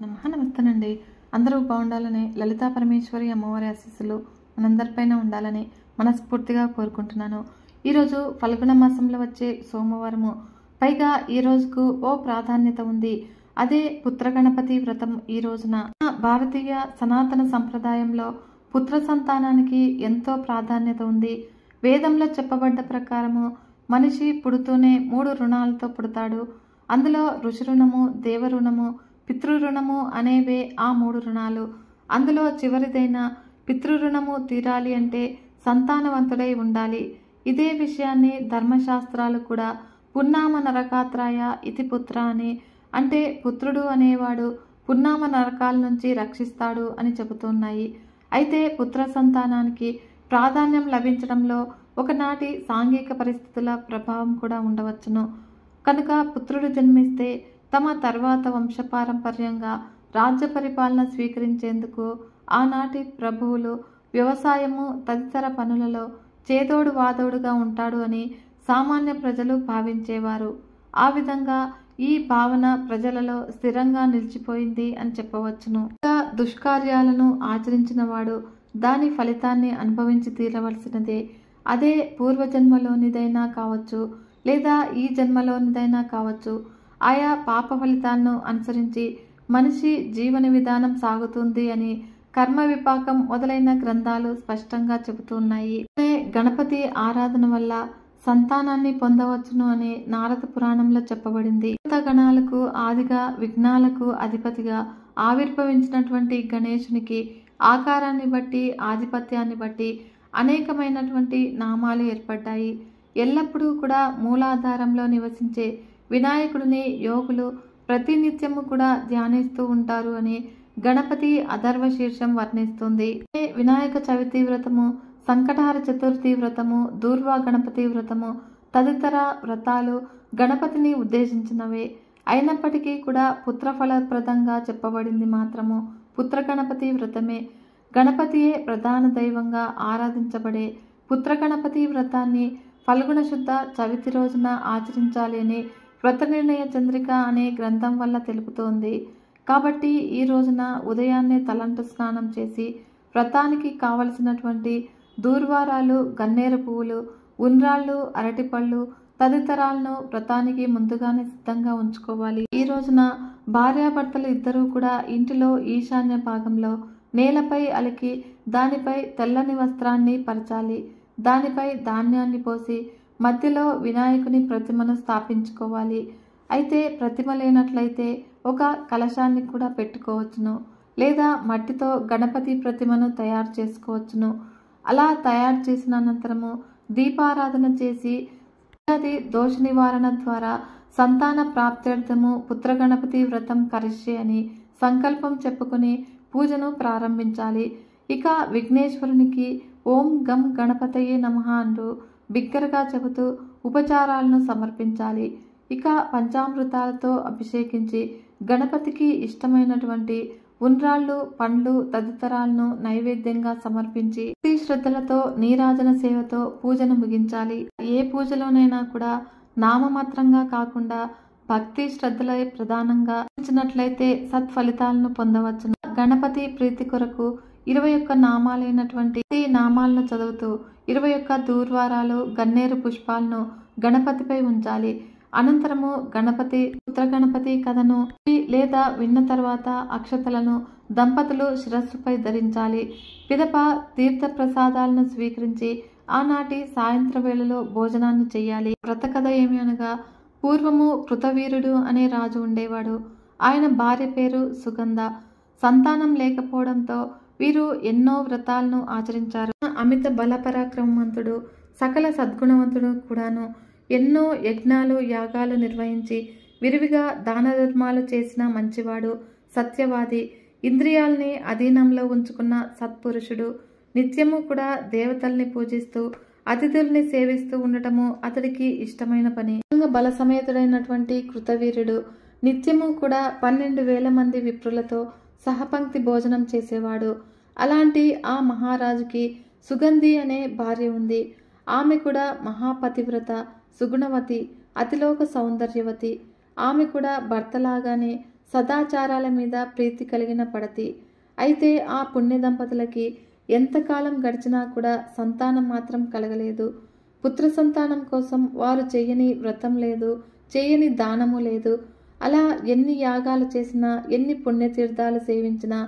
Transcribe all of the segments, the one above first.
నమస్తేనండి. అందరూ బాగుండాలని, లలితా పరమేశ్వరి అమ్మవారి ఆశీస్సులు మనందరిపైన ఉండాలని మనస్ఫూర్తిగా కోరుకుంటున్నాను. ఈరోజు ఫల్గుణ మాసంలో వచ్చే సోమవారము, పైగా ఈ రోజుకు ఓ ప్రాధాన్యత ఉంది. అదే పుత్రగణపతి వ్రతం. ఈ రోజున భారతీయ సనాతన సంప్రదాయంలో పుత్ర సంతానానికి ఎంతో ప్రాధాన్యత ఉంది. వేదంలో చెప్పబడ్డ ప్రకారము మనిషి పుడుతూనే 3 రుణాలతో పుడతాడు. అందులో ఋషి రుణము, దేవ రుణము, పితృ రుణము అనేవే ఆ 3 రుణాలు. అందులో చివరిదైన పితృ రుణము తీరాలి అంటే సంతానవంతుడై ఉండాలి. ఇదే విషయాన్ని ధర్మశాస్త్రాలు కూడా పున్నామ నరకాత్రాయ ఇతి పుత్ర అని, అంటే పుత్రుడు అనేవాడు పున్నామ నరకాల నుంచి రక్షిస్తాడు అని చెబుతున్నాయి. అయితే పుత్ర సంతానానికి ప్రాధాన్యం లభించడంలో ఒకనాటి సాంఘిక పరిస్థితుల ప్రభావం కూడా ఉండవచ్చును. కనుక పుత్రుడు జన్మిస్తే తమ తర్వాత వంశపారంపర్యంగా రాజ్య పరిపాలన స్వీకరించేందుకు ఆనాటి ప్రభువులు వ్యవసాయము తదితర పనులలో చేదోడు వాదోడుగా ఉంటాడు అని సామాన్య ప్రజలు భావించేవారు. ఆ విధంగా ఈ భావన ప్రజలలో స్థిరంగా నిలిచిపోయింది అని చెప్పవచ్చును. దుష్కార్యాలను ఆచరించిన వాడు దాని ఫలితాన్ని అనుభవించి తీరవలసినదే. అదే పూర్వజన్మలోనిదైనా కావచ్చు, లేదా ఈ జన్మలోనిదైనా కావచ్చు. ఆయా పాప ఫలితాలను అనుసరించి మనిషి జీవన విధానం సాగుతుంది అని కర్మ విపాకం మొదలైన గ్రంథాలు స్పష్టంగా చెబుతున్నాయి. గణపతి ఆరాధన వల్ల సంతానాన్ని పొందవచ్చును అని నారద పురాణంలో చెప్పబడింది. గణాలకు ఆదిగా, విఘ్నాలకు అధిపతిగా ఆవిర్భవించినటువంటి గణేశునికి ఆకారాన్ని బట్టి, ఆధిపత్యాన్ని బట్టి అనేకమైనటువంటి నామాలు ఏర్పడ్డాయి. ఎల్లప్పుడూ కూడా మూలాధారంలో నివసించే వినాయకుడిని యోగులు ప్రతినిత్యము కూడా ధ్యానిస్తూ ఉంటారు అని గణపతి అథర్వ శీర్షం వర్ణిస్తుంది. వినాయక చవితి వ్రతము, సంకటహర చతుర్థి వ్రతము, దూర్వా గణపతి వ్రతము తదితర వ్రతాలు గణపతిని ఉద్దేశించినవే. అయినప్పటికీ కూడా పుత్రఫలప్రదంగా చెప్పబడింది మాత్రము పుత్ర గణపతి వ్రతమే. గణపతియే ప్రధాన దైవంగా ఆరాధించబడే పుత్ర గణపతి వ్రతాన్ని ఫల్గుణ శుద్ధ చవితి రోజున ఆచరించాలి అని వ్రత నిర్ణయ చంద్రిక అనే గ్రంథం వల్ల తెలుపుతోంది. కాబట్టి ఈ రోజున ఉదయాన్నే తలంటు స్నానం చేసి వ్రతానికి కావలసినటువంటి దూర్వారాలు, గన్నేరు పువ్వులు, ఉండ్రాళ్ళు, అరటిపళ్ళు తదితరాలను వ్రతానికి ముందుగానే సిద్ధంగా ఉంచుకోవాలి. ఈ రోజున భార్యాభర్తలు ఇద్దరూ కూడా ఇంటిలో ఈశాన్య భాగంలో నేలపై అలికి దానిపై తెల్లని వస్త్రాన్ని పరచాలి. దానిపై ధాన్యాన్ని పోసి మధ్యలో వినాయకుని ప్రతిమను స్థాపించుకోవాలి. అయితే ప్రతిమ లేనట్లయితే ఒక కలశాన్ని కూడా పెట్టుకోవచ్చును, లేదా మట్టితో గణపతి ప్రతిమను తయారు చేసుకోవచ్చును. అలా తయారు చేసిన అనంతరము దీపారాధన చేసి అది దోష నివారణ ద్వారా సంతాన ప్రాప్త్యర్థము పుత్ర గణపతి వ్రతం కరిష్యే అని సంకల్పం చెప్పుకుని పూజను ప్రారంభించాలి. ఇక విఘ్నేశ్వరునికి ఓం గం గణపతయే నమః అంటూ బిగ్గరగా చెబుతూ ఉపచారాలను సమర్పించాలి. ఇక పంచామృతాలతో అభిషేకించి గణపతికి ఇష్టమైనటువంటి ఉండ్రాళ్ళు, పండ్లు తదితరాలను నైవేద్యంగా సమర్పించి భక్తి శ్రద్ధలతో నీరాజన సేవతో పూజను ముగించాలి. ఏ పూజలోనైనా కూడా నామమాత్రంగా కాకుండా భక్తి శ్రద్ధలే ప్రధానంగా ఇచ్చినట్లయితే సత్ఫలితాలను పొందవచ్చును. గణపతి ప్రీతి కొరకు 21 నామాలైనటువంటి నామాలను చదువుతూ 21 దూర్వారాలు, గన్నేరు పుష్పాలను గణపతిపై ఉంచాలి. అనంతరము గణపతి పుత్ర గణపతి కథను లేదా విన్న తర్వాత అక్షతలను దంపతులు శిరస్సుపై ధరించాలి. పిదప తీర్థ ప్రసాదాలను స్వీకరించి ఆనాటి సాయంత్ర వేళలో భోజనాన్ని చెయ్యాలి. వ్రత కథ ఏమి అనగా, పూర్వము కృతవీరుడు అనే రాజు ఉండేవాడు. ఆయన భార్య పేరు సుగంధ. సంతానం లేకపోవడంతో వీరు ఎన్నో వ్రతాలను ఆచరించారు. అమిత బల పరాక్రమవంతుడు, సకల సద్గుణవంతుడు కూడాను. ఎన్నో యజ్ఞాలు, యాగాలు నిర్వహించి విరివిగా దాన ధర్మాలు చేసిన మంచివాడు, సత్యవాది, ఇంద్రియాల్ని అధీనంలో ఉంచుకున్న సత్పురుషుడు. నిత్యము కూడా దేవతల్ని పూజిస్తూ అతిథుల్ని సేవిస్తూ ఉండటము అతడికి ఇష్టమైన పని. బల సమేతుడైనటువంటి కృతవీరుడు నిత్యము కూడా 12,000 మంది విప్రులతో సహపంక్తి భోజనం చేసేవాడు. అలాంటి ఆ మహారాజుకి సుగంధి అనే భార్య ఉంది. ఆమె కూడా మహాపతివ్రత, సుగుణవతి, అతిలోక సౌందర్యవతి. ఆమె కూడా భర్తలాగానే సదాచారాల మీద ప్రీతి కలిగిన పడతి. అయితే ఆ పుణ్య దంపతులకి ఎంతకాలం గడిచినా కూడా సంతానం మాత్రం కలగలేదు. పుత్ర సంతానం కోసం వారు చెయ్యని వ్రతం లేదు, చేయని దానము లేదు. అలా ఎన్ని యాగాలు చేసినా, ఎన్ని పుణ్యతీర్థాలు సేవించినా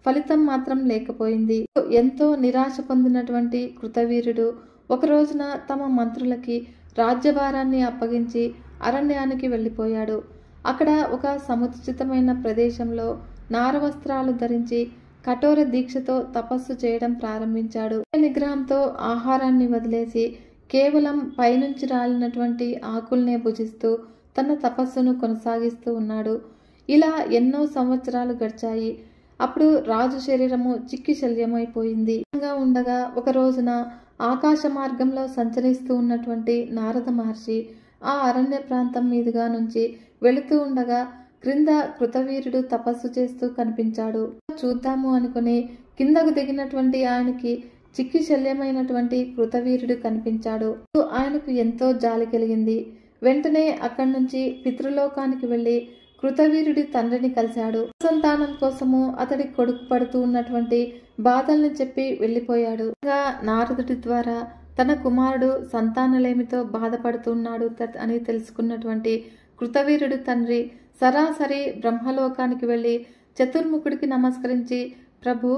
ఫలితం మాత్రం లేకపోయింది. ఎంతో నిరాశ పొందినటువంటి కృతవీరుడు ఒక రోజున తమ మంత్రులకి రాజ్యభారాన్ని అప్పగించి అరణ్యానికి వెళ్ళిపోయాడు. అక్కడ ఒక సముచితమైన ప్రదేశంలో నారవస్త్రాలు ధరించి కఠోర దీక్షతో తపస్సు చేయడం ప్రారంభించాడు. నిగ్రహంతో ఆహారాన్ని వదిలేసి కేవలం పైనుంచి రాలినటువంటి ఆకుల్నే భుజిస్తూ తన తపస్సును కొనసాగిస్తూ ఉన్నాడు. ఇలా ఎన్నో సంవత్సరాలు గడిచాయి. అప్పుడు రాజు శరీరము చిక్కి శల్యమైపోయింది. ఉండగా ఒక రోజున ఆకాశ మార్గంలో సంచరిస్తూ ఉన్నటువంటి నారద మహర్షి ఆ అరణ్య ప్రాంతం మీదుగా నుంచి వెళుతూ ఉండగా క్రింద కృతవీరుడు తపస్సు చేస్తూ కనిపించాడు. చూద్దాము అనుకుని కిందకు దిగినటువంటి ఆయనకి చిక్కి శల్యమైనటువంటి కృతవీరుడు కనిపించాడు. ఆయనకు ఎంతో జాలి కలిగింది. వెంటనే అక్కడి నుంచి పితృలోకానికి వెళ్లి కృతవీరుడి తండ్రిని కలిశాడు. సంతానం కోసము అతడి కొడుకు పడుతూ ఉన్నటువంటి బాధల్ని చెప్పి వెళ్లిపోయాడు. నారదుడి ద్వారా తన కుమారుడు సంతానలేమితో బాధపడుతున్నాడు అని తెలుసుకున్నటువంటి కృతవీరుడి తండ్రి సరాసరి బ్రహ్మలోకానికి వెళ్లి చతుర్ముఖుడికి నమస్కరించి, ప్రభు,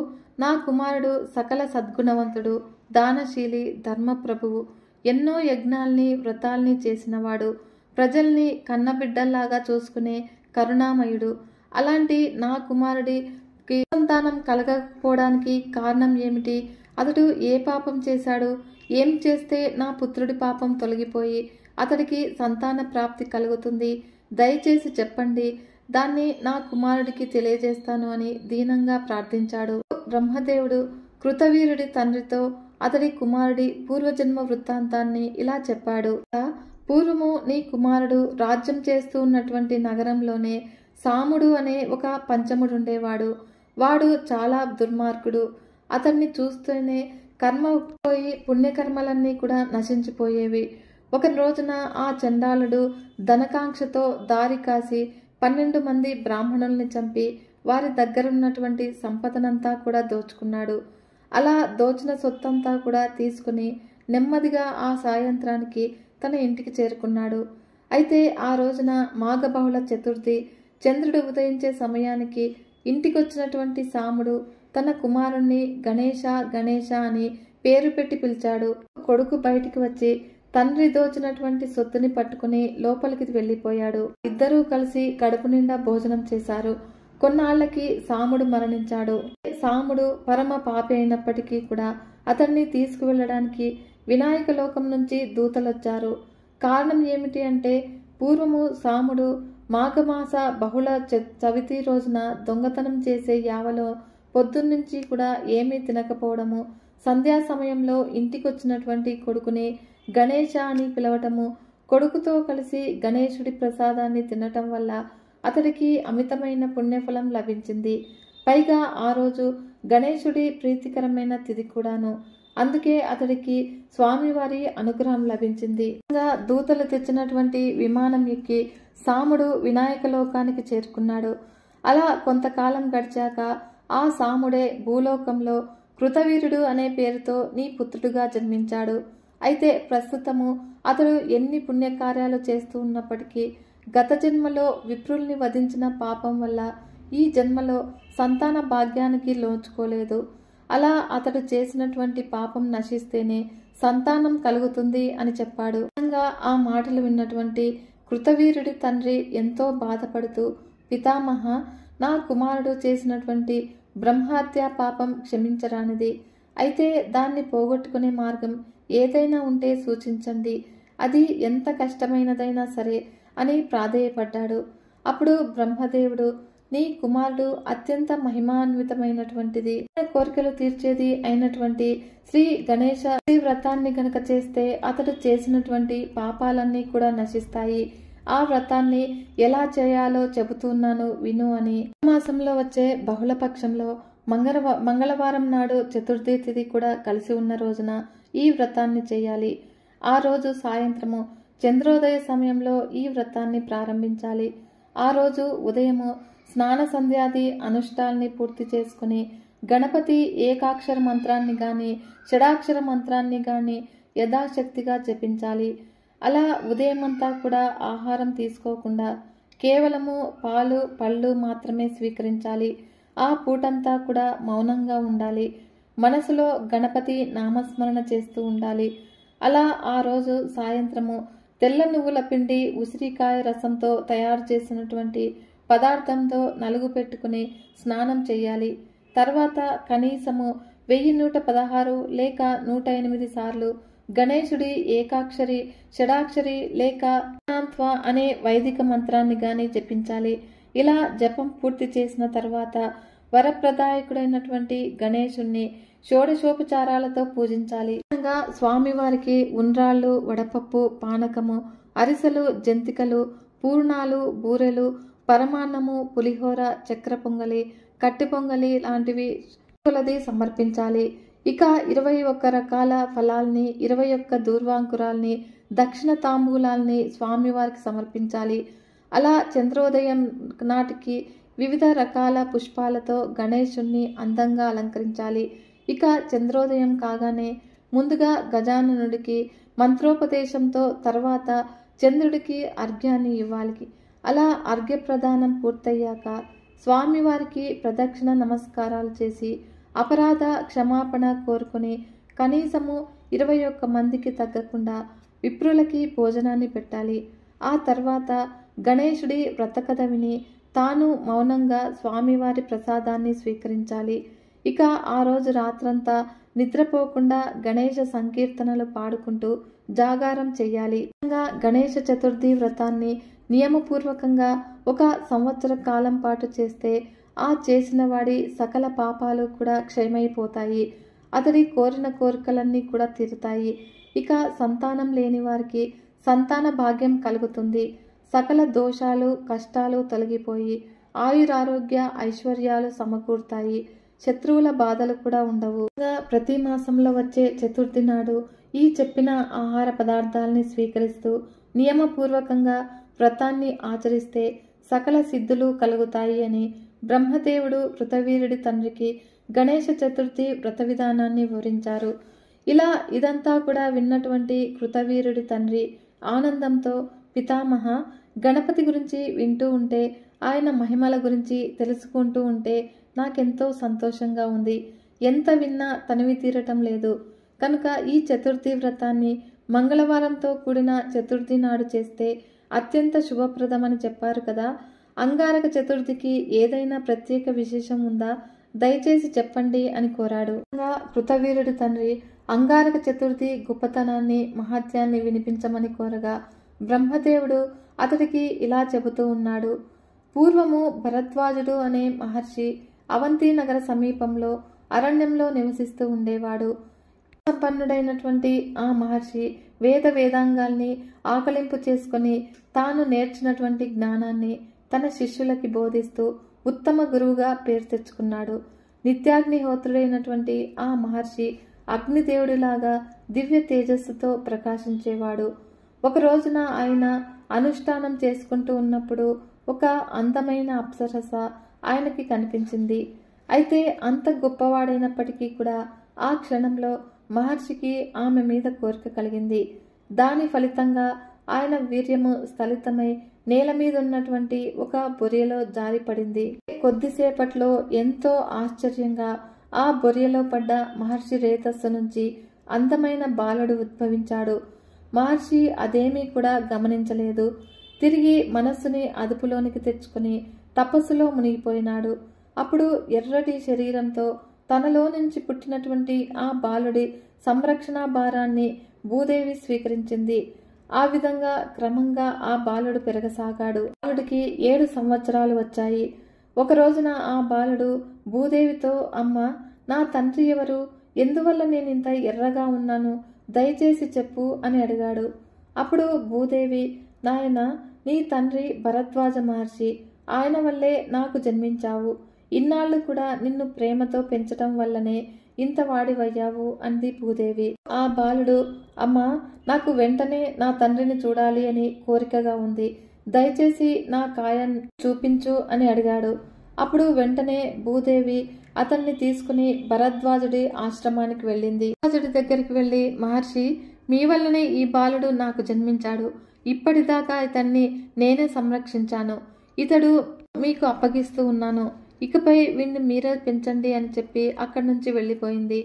నా కుమారుడు సకల సద్గుణవంతుడు, దానశీలి, ధర్మప్రభువు, ఎన్నో యజ్ఞాల్ని వ్రతాల్ని చేసినవాడు, ప్రజల్ని కన్నబిడ్డల్లాగా చూసుకునే కరుణామయుడు. అలాంటి నా కుమారుడికి సంతానం కలగకపోవడానికి కారణం ఏమిటి? అతడు ఏ పాపం చేశాడు? ఏం చేస్తే నా పుత్రుడి పాపం తొలగిపోయి అతడికి సంతాన ప్రాప్తి కలుగుతుంది? దయచేసి చెప్పండి, దాన్ని నా కుమారుడికి తెలియజేస్తాను అని దీనంగా ప్రార్థించాడు. బ్రహ్మదేవుడు కృతవీరుడి తండ్రితో అతడి కుమారుడి పూర్వజన్మ వృత్తాంతాన్ని ఇలా చెప్పాడు. పూర్వము నీ కుమారుడు రాజ్యం చేస్తూ ఉన్నటువంటి నగరంలోనే సాముడు అనే ఒక పంచముడుండేవాడు. వాడు చాలా దుర్మార్గుడు. అతన్ని చూస్తూనే కర్మ పోయి పుణ్యకర్మలన్నీ కూడా నశించిపోయేవి. ఒక రోజున ఆ చండాలుడు ధనకాంక్షతో దారి కాసి 12 మంది బ్రాహ్మణుల్ని చంపి వారి దగ్గరున్నటువంటి సంపదనంతా కూడా దోచుకున్నాడు. అలా దోచిన సొత్తంతా కూడా తీసుకుని నెమ్మదిగా ఆ సాయంత్రానికి తన ఇంటికి చేరుకున్నాడు. అయితే ఆ రోజున మాఘబహుళ చతుర్థి, చంద్రుడు ఉదయించే సమయానికి ఇంటికొచ్చినటువంటి సాముడు తన కుమారుణ్ణి గణేశ గణేశ అని పేరు పెట్టి పిలిచాడు. కొడుకు బయటికి వచ్చి తండ్రి దోచినటువంటి సొత్తుని పట్టుకుని లోపలికి వెళ్ళిపోయాడు. ఇద్దరూ కలిసి కడుపు నిండా భోజనం చేశారు. కొన్నాళ్లకి సాముడు మరణించాడు. సాముడు పరమ పాపి అయినప్పటికీ కూడా అతన్ని తీసుకువెళ్ళడానికి వినాయక లోకం నుంచి దూతలొచ్చారు. కారణం ఏమిటి అంటే, పూర్వము సాముడు మాఘమాస బహుళ చవితి రోజున దొంగతనం చేసే యావలో పొద్దున్నుంచి కూడా ఏమీ తినకపోవడము, సంధ్యా సమయంలో ఇంటికొచ్చినటువంటి కొడుకుని గణేశ అని పిలవటము, కొడుకుతో కలిసి గణేశుడి ప్రసాదాన్ని తినటం వల్ల అతడికి అమితమైన పుణ్యఫలం లభించింది. పైగా ఆ రోజు గణేశుడి ప్రీతికరమైన తిథి కూడాను. అందుకే అతడికి స్వామివారి అనుగ్రహం లభించింది. దూతలు తెచ్చినటువంటి విమానం ఎక్కి సాముడు వినాయక లోకానికి చేరుకున్నాడు. అలా కొంతకాలం గడిచాక ఆ సాముడే భూలోకంలో కృతవీరుడు అనే పేరుతో నీ పుత్రుడుగా జన్మించాడు. అయితే ప్రస్తుతము అతడు ఎన్ని పుణ్యకార్యాలు చేస్తూ ఉన్నప్పటికీ గత జన్మలో విప్రుల్ని వధించిన పాపం వల్ల ఈ జన్మలో సంతాన భాగ్యానికి లోచుకోలేదు. అలా అతడు చేసినటువంటి పాపం నశిస్తేనే సంతానం కలుగుతుంది అని చెప్పాడు. ఆ మాటలు విన్నటువంటి కృతవీరుడి తండ్రి ఎంతో బాధపడుతూ, పితామహ, నా కుమారుడు చేసినటువంటి బ్రహ్మహత్య పాపం క్షమించరానిది. అయితే దాన్ని పోగొట్టుకునే మార్గం ఏదైనా ఉంటే సూచించండి, అది ఎంత కష్టమైనదైనా సరే అని ప్రాధేయపడ్డాడు. అప్పుడు బ్రహ్మదేవుడు, నీ కుమారుడు అత్యంత మహిమాన్వితమైనటువంటిది, కోరికలు తీర్చేది అయినటువంటి శ్రీ గణేశ వ్రతాన్ని గనక చేస్తే అతడు చేసినటువంటి పాపాలన్నీ కూడా నశిస్తాయి. ఆ వ్రతాన్ని ఎలా చేయాలో చెబుతున్నాను విను అని. మాసంలో వచ్చే బహుళపక్షంలో మంగళవారం నాడు చతుర్థి తిథి కూడా కలిసి ఉన్న రోజున ఈ వ్రతాన్ని చేయాలి. ఆ రోజు సాయంత్రము చంద్రోదయ సమయంలో ఈ వ్రతాన్ని ప్రారంభించాలి. ఆ రోజు ఉదయము స్నాన సంధ్యాది అనుష్ఠాల్ని పూర్తి చేసుకుని గణపతి ఏకాక్షర మంత్రాన్ని గాని షడాక్షర మంత్రాన్ని గాని యథాశక్తిగా జపించాలి. అలా ఉదయమంతా కూడా ఆహారం తీసుకోకుండా కేవలము పాలు పళ్ళు మాత్రమే స్వీకరించాలి. ఆ పూటంతా కూడా మౌనంగా ఉండాలి. మనసులో గణపతి నామస్మరణ చేస్తూ ఉండాలి. అలా ఆ రోజు సాయంత్రము తెల్ల నువ్వుల పిండి ఉసిరికాయ రసంతో తయారు చేసినటువంటి పదార్థంతో నలుగు పెట్టుకుని స్నానం చేయాలి. తర్వాత కనీసము 1116 లేక 108 సార్లు గణేశుడి ఏకాక్షరి షడాక్షరి లేక అనే వైదిక మంత్రాన్ని గాని జపించాలి. ఇలా జపం పూర్తి చేసిన తర్వాత వరప్రదాయకుడైనటువంటి గణేశుణ్ణి షోడశోపచారాలతో పూజించాలి. స్వామివారికి ఉండ్రాళ్ళు, వడపప్పు, పానకము, అరిసెలు, జంతికలు, పూర్ణాలు, బూరెలు, పరమాన్నము, పులిహోర, చక్ర పొంగలి, కట్టి పొంగలి లాంటివి కొలది సమర్పించాలి. ఇక 21 రకాల ఫలాల్ని 21 దూర్వాంకురాల్ని దక్షిణ తాంబూలాల్ని స్వామివారికి సమర్పించాలి. అలా చంద్రోదయం నాటికి వివిధ రకాల పుష్పాలతో గణేశుణ్ణి అందంగా అలంకరించాలి. ఇక చంద్రోదయం కాగానే ముందుగా గజాననుడికి మంత్రోపదేశంతో తర్వాత చంద్రుడికి అర్ఘ్యాన్ని ఇవ్వాలి. అలా అర్ఘ్య ప్రదానం పూర్తయ్యాక స్వామివారికి ప్రదక్షిణ నమస్కారాలు చేసి అపరాధ క్షమాపణ కోరుకుని కనీసము 21 మందికి తగ్గకుండా విప్రులకి భోజనాన్ని పెట్టాలి. ఆ తర్వాత గణేశుడి వ్రతకథ విని తాను మౌనంగా స్వామివారి ప్రసాదాన్ని స్వీకరించాలి. ఇక ఆ రోజు రాత్రంతా నిద్రపోకుండా గణేశ సంకీర్తనలు పాడుకుంటూ జాగారం చెయ్యాలి. గణేశ చతుర్థి వ్రతాన్ని నియమపూర్వకంగా 1 సంవత్సర కాలం పాటు చేస్తే ఆ చేసిన వాడి సకల పాపాలు కూడా క్షయమైపోతాయి. అతడి కోరిన కోరికలన్నీ కూడా తీరుతాయి. ఇక సంతానం లేని వారికి సంతాన భాగ్యం కలుగుతుంది. సకల దోషాలు కష్టాలు తొలగిపోయి ఆయురారోగ్య ఐశ్వర్యాలు సమకూరుతాయి. శత్రువుల బాధలు కూడా ఉండవు. ప్రతి మాసంలో వచ్చే చతుర్థి నాడు ఈ చెప్పిన ఆహార పదార్థాలని స్వీకరిస్తూ నియమపూర్వకంగా వ్రతాన్ని ఆచరిస్తే సకల సిద్ధులు కలుగుతాయి అని బ్రహ్మదేవుడు కృతవీరుడి తండ్రికి గణేశ చతుర్థి వ్రత విధానాన్ని వివరించారు. ఇలా ఇదంతా కూడా విన్నటువంటి కృతవీరుడి తండ్రి ఆనందంతో పితామహ, గణపతి గురించి వింటూ ఉంటే ఆయన మహిమల గురించి తెలుసుకుంటూ ఉంటే నాకెంతో సంతోషంగా ఉంది. ఎంత విన్నా తనివి తీరటం లేదు. కనుక ఈ చతుర్థి వ్రతాన్ని మంగళవారంతో కూడిన చతుర్థి నాడు చేస్తే అత్యంత శుభప్రదమని చెప్పారు కదా. అంగారక చతుర్థికి ఏదైనా ప్రత్యేక విశేషం ఉందా? దయచేసి చెప్పండి అని కోరాడు. కృతవీరుడి తండ్రి అంగారక చతుర్థి గొప్పతనాన్ని మహత్యాన్ని వినిపించమని కోరగా బ్రహ్మదేవుడు అతడికి ఇలా చెబుతూ ఉన్నాడు. పూర్వము భరద్వాజుడు అనే మహర్షి అవంతి నగర సమీపంలో అరణ్యంలో నివసిస్తూ ఉండేవాడు. సంపన్నుడైనటువంటి ఆ మహర్షి వేదాంగాల్ని ఆకలింపు చేసుకుని తాను నేర్చినటువంటి జ్ఞానాన్ని తన శిష్యులకి బోధిస్తూ ఉత్తమ గురువుగా పేరు తెచ్చుకున్నాడు. నిత్యాగ్నిహోత్రుడైనటువంటి ఆ మహర్షి అగ్నిదేవుడిలాగా దివ్య తేజస్సుతో ప్రకాశించేవాడు. ఒక రోజున ఆయన అనుష్ఠానం చేసుకుంటూ ఉన్నప్పుడు ఒక అందమైన అప్సరస ఆయనకి కనిపించింది. అయితే అంత గొప్పవాడైనప్పటికీ కూడా ఆ క్షణంలో మహర్షికి ఆమె మీద కోరిక కలిగింది. దాని ఫలితంగా ఆయన వీర్యము స్థలితమై నేల మీద ఉన్నటువంటి ఒక బొరియలో జారిపడింది. కొద్దిసేపట్లో ఎంతో ఆశ్చర్యంగా ఆ బొరియలో పడ్డ మహర్షి రేతస్సు నుంచి అందమైన బాలుడు ఉద్భవించాడు. మహర్షి అదేమీ కూడా గమనించలేదు. తిరిగి మనస్సుని అదుపులోనికి తెచ్చుకుని తపస్సులో మునిగిపోయినాడు. అప్పుడు ఎర్రటి శరీరంతో తనలో నుంచి పుట్టినటువంటి ఆ బాలుడి సంరక్షణ భారాన్ని భూదేవి స్వీకరించింది. ఆ విధంగా క్రమంగా ఆ బాలుడు పెరగసాగాడు. బాలుడికి 7 సంవత్సరాలు వచ్చాయి. ఒక రోజున ఆ బాలుడు భూదేవితో, అమ్మ, నా తండ్రి ఎవరు? ఎందువల్ల నేను ఇంత ఎర్రగా ఉన్నాను? దయచేసి చెప్పు అని అడిగాడు. అప్పుడు భూదేవి, నాయన, నీ తండ్రి భరద్వాజ మహర్షి. ఆయన వల్లే నాకు జన్మించావు. ఇన్నాళ్ళు కూడా నిన్ను ప్రేమతో పెంచటం వల్లనే ఇంత వాడివయ్యావు అంది భూదేవి. ఆ బాలుడు, అమ్మా, నాకు వెంటనే నా తండ్రిని చూడాలి అని కోరికగా ఉంది. దయచేసి నా కాయాన్ని చూపించు అని అడిగాడు. అప్పుడు వెంటనే భూదేవి అతన్ని తీసుకుని భరద్వాజుడి ఆశ్రమానికి వెళ్ళింది. భరద్వాజుడి దగ్గరికి వెళ్ళి, మహర్షి, మీ వల్లనే ఈ బాలుడు నాకు జన్మించాడు. ఇప్పటిదాకా ఇతన్ని నేనే సంరక్షించాను. ఇతడు మీకు అప్పగిస్తూ ఉన్నాను. ఇకపై వీణ్ణి మీరే పెంచండి అని చెప్పి అక్కడి నుంచి వెళ్ళిపోయింది.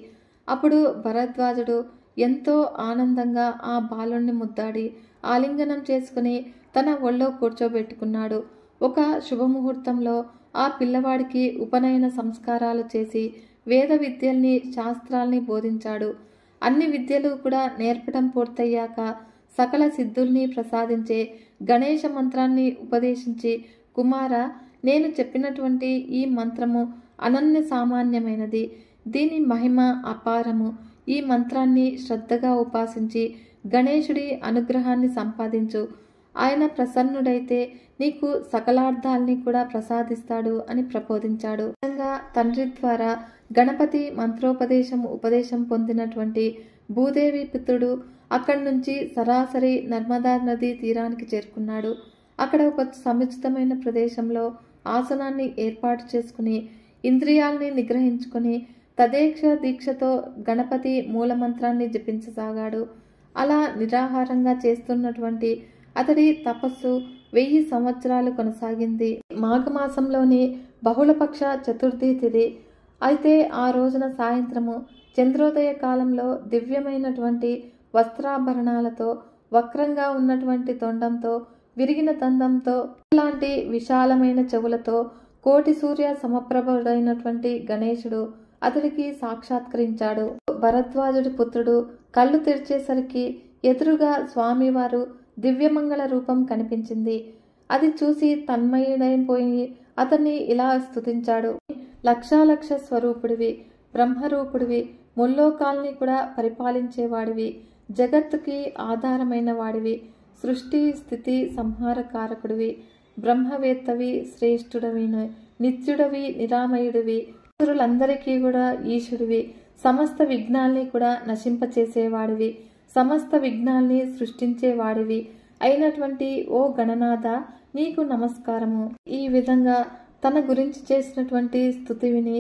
అప్పుడు భరద్వాజుడు ఎంతో ఆనందంగా ఆ బాలుణ్ణి ముద్దాడి ఆలింగనం చేసుకుని తన ఒళ్ళో కూర్చోబెట్టుకున్నాడు. ఒక శుభముహూర్తంలో ఆ పిల్లవాడికి ఉపనయన సంస్కారాలు చేసి వేద విద్యల్ని శాస్త్రాల్ని బోధించాడు. అన్ని విద్యలు కూడా నేర్పడం పూర్తయ్యాక సకల సిద్ధుల్ని ప్రసాదించే గణేశ మంత్రాన్ని ఉపదేశించి, కుమార, నేను చెప్పినటువంటి ఈ మంత్రము అనన్య సామాన్యమైనది. దీని మహిమ అపారము. ఈ మంత్రాన్ని శ్రద్ధగా ఉపాసించి గణేశుడి అనుగ్రహాన్ని సంపాదించు. ఆయన ప్రసన్నుడైతే నీకు సకలార్థాల్ని కూడా ప్రసాదిస్తాడు అని ప్రబోధించాడు. తండ్రి ద్వారా గణపతి ఉపదేశం పొందినటువంటి భూదేవి పుత్రుడు అక్కడి నుంచి సరాసరి నర్మదా నది తీరానికి చేరుకున్నాడు. అక్కడ ఒక సముచితమైన ప్రదేశంలో ఆసనాన్ని ఏర్పాటు చేసుకుని ఇంద్రియాల్ని నిగ్రహించుకుని తదేక్ష దీక్షతో గణపతి మూలమంత్రాన్ని జపించసాగాడు. అలా నిరాహారంగా చేస్తున్నటువంటి అతడి తపస్సు 1000 సంవత్సరాలు కొనసాగింది. మాఘమాసంలోని బహుళపక్ష చతుర్థి తిథి. అయితే ఆ రోజున సాయంత్రము చంద్రోదయ కాలంలో దివ్యమైనటువంటి వస్త్రాభరణాలతో, వక్రంగా ఉన్నటువంటి తొండంతో, విరిగిన దండంతో, లాంటి విశాలమైన చెవులతో, కోటి సూర్య సమప్రభుడైనటువంటి గణేశుడు అతడికి సాక్షాత్కరించాడు. భరద్వాజుడి పుత్రుడు కళ్ళు తెరిచేసరికి ఎదురుగా స్వామివారు దివ్యమంగళ రూపం కనిపించింది. అది చూసి తన్మయుడైపోయి అతన్ని ఇలా స్తుతించాడు. లక్షాలక్ష స్వరూపుడివి, బ్రహ్మరూపుడివి, ముల్లోకాల్ని కూడా పరిపాలించేవాడివి, జగత్తుకి ఆధారమైన వాడివి, సృష్టి స్థితి సంహారకారకుడివి, బ్రహ్మవేత్తవి, శ్రేష్ఠుడవి, నిత్యుడవి, నిరామయుడివి, అందరికీ కూడా ఈశుడివి, సమస్త విఘ్నాల్ని కూడా నశింపచేసేవాడివి, సమస్త విఘ్నాల్ని సృష్టించేవాడివి అయినటువంటి ఓ గణనాథ, నీకు నమస్కారము. ఈ విధంగా తన గురించి చేసినటువంటి స్తుతి విని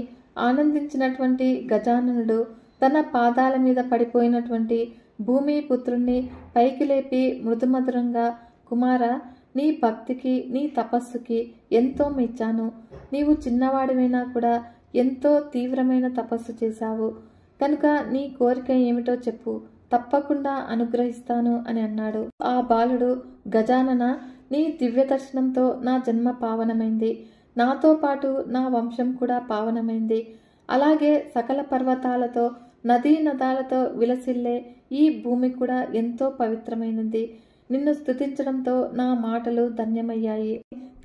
ఆనందించినటువంటి గజాననుడు తన పాదాల మీద పడిపోయినటువంటి భూమి పుత్రుణ్ణి పైకి లేపి మృదుమధురంగా, కుమార, నీ భక్తికి, నీ తపస్సుకి ఎంతో మెచ్చాను. నీవు చిన్నవాడివైనా కూడా ఎంతో తీవ్రమైన తపస్సు చేశావు. కనుక నీ కోరిక ఏమిటో చెప్పు, తప్పకుండా అనుగ్రహిస్తాను అని అన్నాడు. ఆ బాలుడు, గజానన, నీ దివ్య దర్శనంతో నా జన్మ పావనమైంది. నాతో పాటు నా వంశం కూడా పావనమైంది. అలాగే సకల పర్వతాలతో, నదీ నదాలతో విలసిల్లే ఈ భూమి కూడా ఎంతో పవిత్రమైనది. నిన్ను స్తుతించడంతో నా మాటలు ధన్యమయ్యాయి.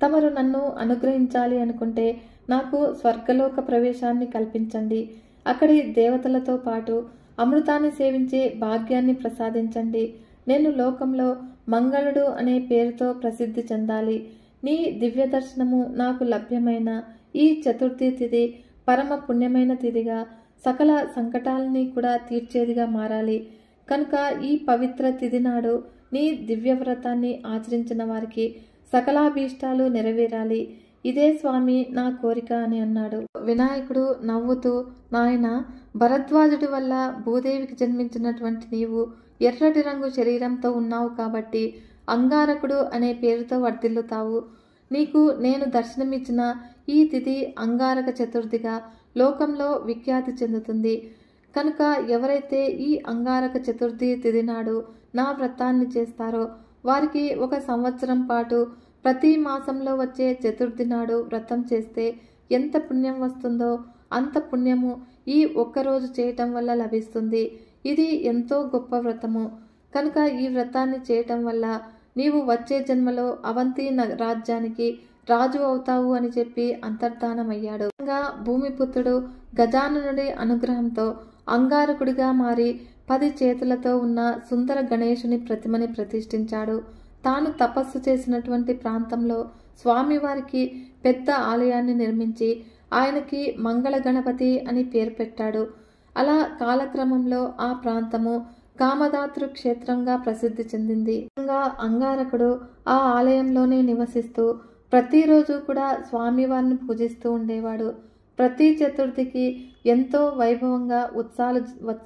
తమరు నన్ను అనుగ్రహించాలి అనుకుంటే నాకు స్వర్గలోక ప్రవేశాన్ని కల్పించండి. అక్కడి దేవతలతో పాటు అమృతాన్ని సేవించే భాగ్యాన్ని ప్రసాదించండి. నేను లోకంలో మంగళుడు అనే పేరుతో ప్రసిద్ధి చెందాలి. నీ దివ్య దర్శనము నాకు లభ్యమైన ఈ చతుర్థి తిథి పరమ పుణ్యమైన తిథిగా, సకల సంకటాలని కూడా తీర్చేదిగా మారాలి. కనుక ఈ పవిత్ర తిథి నాడు నీ దివ్యవ్రతాన్ని ఆచరించిన వారికి సకలాభీష్టాలు నెరవేరాలి. ఇదే స్వామి నా కోరిక అని అన్నాడు. వినాయకుడు నవ్వుతూ, నాయన, భరద్వాజుడి వల్ల భూదేవికి జన్మించినటువంటి నీవు ఎర్రటి రంగు శరీరంతో ఉన్నావు కాబట్టి అంగారకుడు అనే పేరుతో వర్ధిల్లుతావు. నీకు నేను దర్శనమిచ్చిన ఈ తిథి అంగారక చతుర్థిగా లోకంలో విఖ్యాతి చెందుతుంది. కనుక ఎవరైతే ఈ అంగారక చతుర్థి తిథి నాడు నా వ్రతాన్ని చేస్తారో వారికి 1 సంవత్సరం పాటు ప్రతి మాసంలో వచ్చే చతుర్థి నాడు వ్రతం చేస్తే ఎంత పుణ్యం వస్తుందో అంత పుణ్యము ఈ ఒక్కరోజు చేయటం వల్ల లభిస్తుంది. ఇది ఎంతో గొప్ప వ్రతము. కనుక ఈ వ్రతాన్ని చేయటం వల్ల నీవు వచ్చే జన్మలో అవంతి రాజ్యానికి రాజు అవుతావు అని చెప్పి అంతర్ధానమయ్యాడు. భూమిపుత్రుడు గజాననుడి అనుగ్రహంతో అంగారకుడిగా మారి 10 చేతులతో ఉన్న సుందర గణేశుని ప్రతిమని ప్రతిష్ఠించాడు. తాను తపస్సు చేసినటువంటి ప్రాంతంలో స్వామివారికి పెద్ద ఆలయాన్ని నిర్మించి ఆయనకి మంగళ గణపతి అని పేరు పెట్టాడు. అలా కాలక్రమంలో ఆ ప్రాంతము కామదాతృ క్షేత్రంగా ప్రసిద్ధి చెందింది. అంగారకుడు ఆ ఆలయంలోనే నివసిస్తూ ప్రతిరోజు కూడా స్వామివారిని పూజిస్తూ ఉండేవాడు. ప్రతి చతుర్థికి ఎంతో వైభవంగా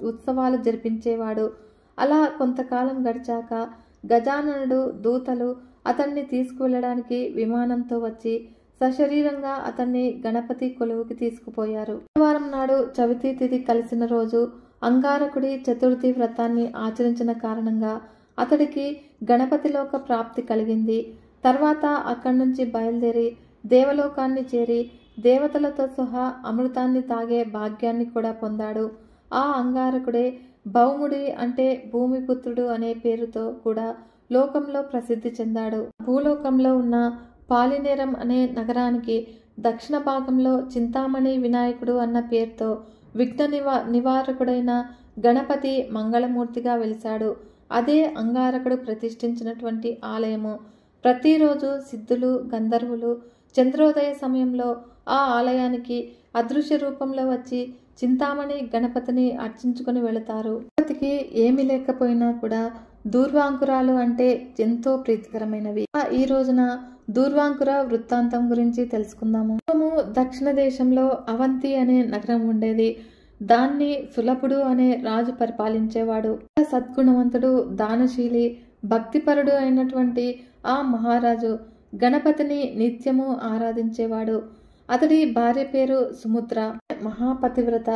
ఉత్సవాలు జరిపించేవాడు. అలా కొంతకాలం గడిచాక గజాననుడు దూతలు అతన్ని తీసుకువెళ్ళడానికి విమానంతో వచ్చి సశరీరంగా అతన్ని గణపతి కొలువుకి తీసుకుపోయారు. శనివారం నాడు చవితి తిథి కలిసిన రోజు అంగారకుడి చతుర్థి వ్రతాన్ని ఆచరించిన కారణంగా అతడికి గణపతిలోక ప్రాప్తి కలిగింది. తర్వాత అక్కడి నుంచి బయలుదేరి దేవలోకాన్ని చేరి దేవతలతో సహా అమృతాన్ని తాగే భాగ్యాన్ని కూడా పొందాడు. ఆ అంగారకుడే భౌముడి అంటే భూమిపుత్రుడు అనే పేరుతో కూడా లోకంలో ప్రసిద్ధి చెందాడు. భూలోకంలో ఉన్న పాలినేరం అనే నగరానికి దక్షిణ భాగంలో చింతామణి వినాయకుడు అన్న పేరుతో విఘ్న నివారకుడైన గణపతి మంగళమూర్తిగా వెలిశాడు. అదే అంగారకుడు ప్రతిష్ఠించినటువంటి ఆలయము. ప్రతిరోజు సిద్ధులు గంధర్వులు చంద్రోదయ సమయంలో ఆ ఆలయానికి అదృశ్య రూపంలో వచ్చి చింతామణి గణపతిని అర్చించుకుని వెళతారు. గణపతికి ఏమి లేకపోయినా కూడా దూర్వాంకురాలు అంటే ఎంతో ప్రీతికరమైనవి. ఈ రోజున దూర్వాంకుర వృత్తాంతం గురించి తెలుసుకుందాము. దక్షిణ దేశంలో అవంతి అనే నగరం ఉండేది. దాన్ని సులభుడు అనే రాజు పరిపాలించేవాడు. సద్గుణవంతుడు, దానశీలి, భక్తిపరుడు అయినటువంటి ఆ మహారాజు గణపతిని నిత్యము ఆరాధించేవాడు. అతడి భార్య పేరు సుముద్ర. మహాపతివ్రత,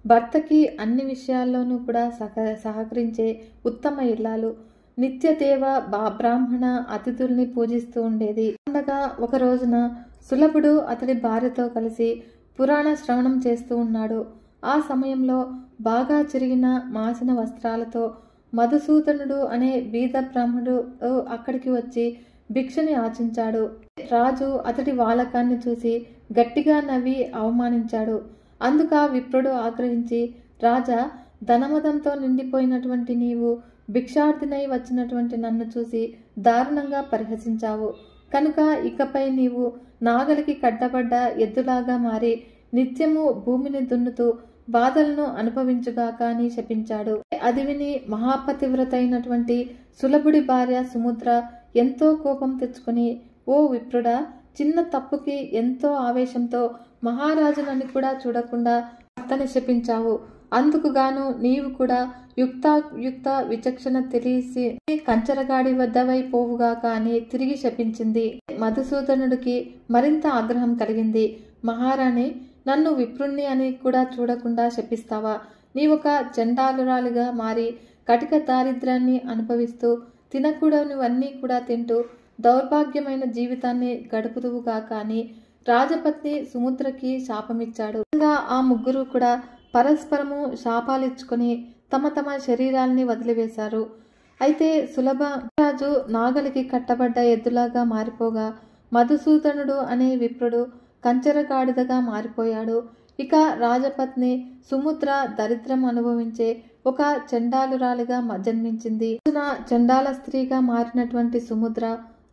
భర్తకి అన్ని విషయాల్లోనూ కూడా సహకరించే ఉత్తమ ఇల్లాలు. నిత్యదేవ బ్రాహ్మణ అతిథుల్ని పూజిస్తూ ఉండేది. ఉండగా ఒక రోజున సులభుడు అతడి భార్యతో కలిసి పురాణ శ్రవణం చేస్తూ ఉన్నాడు. ఆ సమయంలో బాగా చిరిగిన మాసిన వస్త్రాలతో మధుసూదనుడు అనే బీద బ్రాహ్మణుడు అక్కడికి వచ్చి భిక్షని ఆచించాడు. రాజు అతడి వాలకాన్ని చూసి గట్టిగా నవ్వి అవమానించాడు. అందుక విప్రుడు ఆగ్రహించి, రాజా, ధనమదంతో నిండిపోయినటువంటి నీవు భిక్షార్థినై వచ్చినటువంటి నన్ను చూసి దారుణంగా పరిహసించావు. కనుక ఇకపై నీవు నాగలికి కట్టబడ్డ ఎద్దులాగా మారి నిత్యము భూమిని దున్నుతూ బాధలను అనుభవించుగాక అని శపించాడు. అది విని మహాపతివ్రత అయినటువంటి సులభుడి భార్య సుముద్ర ఎంతో కోపం తెచ్చుకుని, ఓ విప్రుడా, చిన్న తప్పుకి ఎంతో ఆవేశంతో మహారాజునని కూడా చూడకుండా భర్తని శపించావు. అందుకుగాను నీవు కూడా యుక్త విచక్షణ తెలిసి కంచరగాడి వద్దవై పోవుగాక అని తిరిగి శపించింది. మధుసూదనుడికి మరింత ఆగ్రహం కలిగింది. మహారాణి, నన్ను విప్రుణ్ణి అని కూడా చూడకుండా శపిస్తావా? నీవొక చండాలురాలుగా మారి కటిక దారిద్ర్యాన్ని అనుభవిస్తూ తినకూడనివన్నీ కూడా తింటూ దౌర్భాగ్యమైన జీవితాన్ని గడుపుదువుగాక అని రాజపత్ని సుముద్రకి శాపమిచ్చాడు. ఆ ముగ్గురు కూడా పరస్పరము శాపాలిచ్చుకొని తమ తమ శరీరాల్ని వదిలివేశారు. అయితే సులభ రాజు నాగలికి కట్టబడ్డ ఎద్దులాగా మారిపోగా మధుసూదనుడు అనే విప్రుడు కంచరగాడిదగా మారిపోయాడు. ఇక రాజపత్ని సుముద్ర దరిద్రం అనుభవించే ఒక చండాలురాలిగా జన్మించింది. చండాల స్త్రీగా మారినటువంటి సుముద్ర